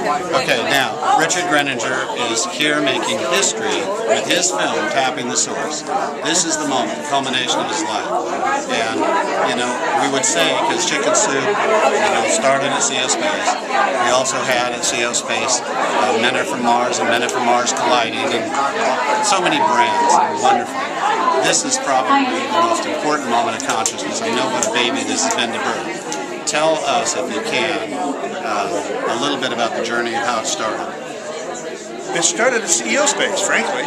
Okay, now, Richard Greninger is here making history with his film, Tapping the Source. This is the moment, the culmination of his life. And, you know, we would say, because Chicken Soup, started at CO Space, we also had at CO Space Men Are From Mars and Men Are From Mars colliding, and so many brands, wonderful. This is probably the most important moment of consciousness. I know what a baby this has been to birth. Tell us, if you can, a little bit about the journey of how it started. It started at CEO Space, frankly.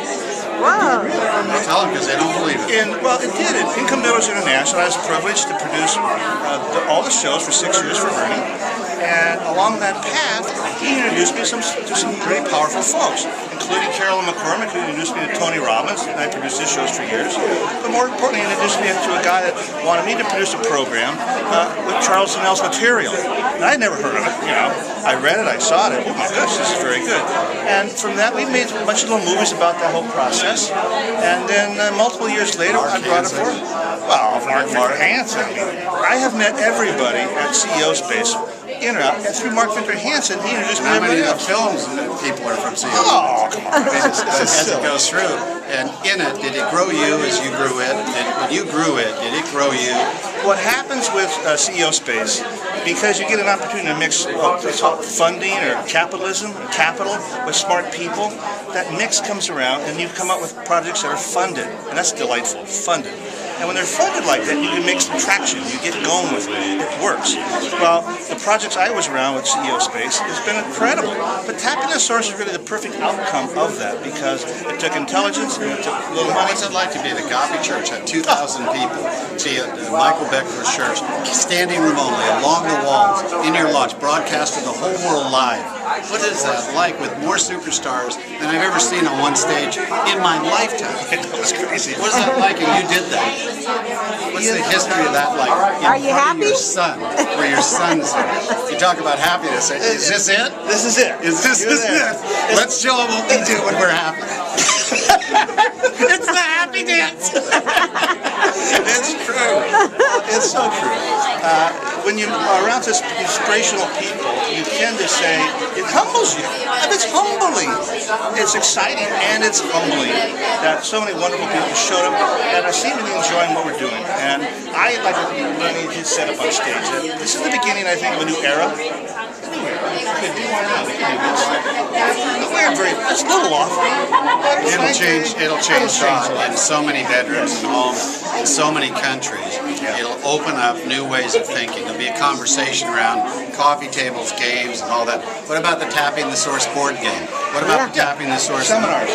Wow. Well, tell them, because they don't believe it. Well, it did. In Income Builders International, I was privileged to produce all the shows for 6 years for Bernie. And along that path, he introduced me to some very powerful folks, including Carolyn McCormick, who introduced me to Tony Robbins, and I produced his shows for years. But more importantly, he introduced me to a guy that wanted me to produce a program with Charles Donnell's material. And I'd never heard of it, I read it, I saw it, oh my gosh, this is very good. And from that, we made a bunch of little movies about that whole process. And then multiple years later, I brought it forward. Well, Mark Hansen. I have met everybody at CEO Space. Through Mark Winter Hansen, he introduced me to everybody else. Films people are from CEO. Oh, come on. As it goes through. And in it, did it grow you as you grew it? When you grew it, did it grow you? What happens with CEO Space, because you get an opportunity to mix funding or capitalism, capital, with smart people, that mix comes around and you come up with projects that are funded. And that's delightful, funded. And when they're funded like that, you can make some traction. You get going with it. It works. Well, the projects I was around with CEO Space has been incredible. But Tapping the Source is really the perfect outcome of that, because it took intelligence and it took a little money. What's it like to be at the Coffee Church at 2,000 people, be at Michael Beckler's church, standing room only, along the walls, in your lodge, broadcast to the whole world live? What is that like with more superstars than I've ever seen on one stage in my lifetime? It was crazy. What is that like, and you did that? What's the history of that like? Are you happy? Your son, where your son's there. You talk about happiness. Is this it? This is it. Is this it? Let's show them what we do when we're happy. It's the happy dance. It's true. It's so true. When you're around such inspirational people, you tend to say, it humbles you. And it's humbling. It's exciting and it's humbling that so many wonderful people showed up and are seemingly enjoying what we're doing. And I like what Bernie just set up on stage. This is the beginning, I think, of a new era. It's a little off. It'll change in so many bedrooms and homes in so many countries. It'll open up new ways of thinking. There'll be a conversation around coffee tables, games, and all that. What about the Tapping the Source board game? What about the Tapping the Source seminars?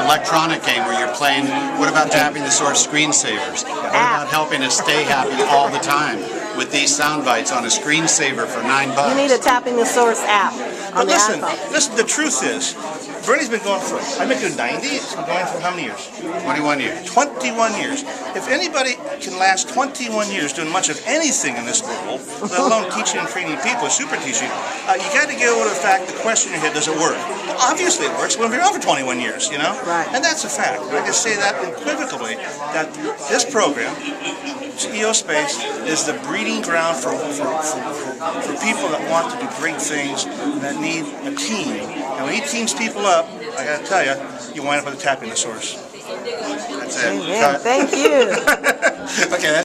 Electronic game where you're playing? What about Tapping the Source screensavers? What about helping us stay happy all the time with these sound bites on a screensaver for $9? You need a Tapping the Source app. But listen, the truth is, Bernie's been going for, I've been doing 90, it's been going for how many years? 21 years. 21 years. If anybody can last 21 years doing much of anything in this world, let alone teaching and training people, super teaching, you got to get over the fact, the question in your head, does it work? Well, obviously it works. We've been around for 21 years, Right. And that's a fact. I can say that unequivocally, that this program, CEO Space, is the breeding ground for people that want to do great things and that need a team. And when he teams people up, I got to tell you, you wind up with a Tapping the Source. That's it. Amen. Thank you. Okay.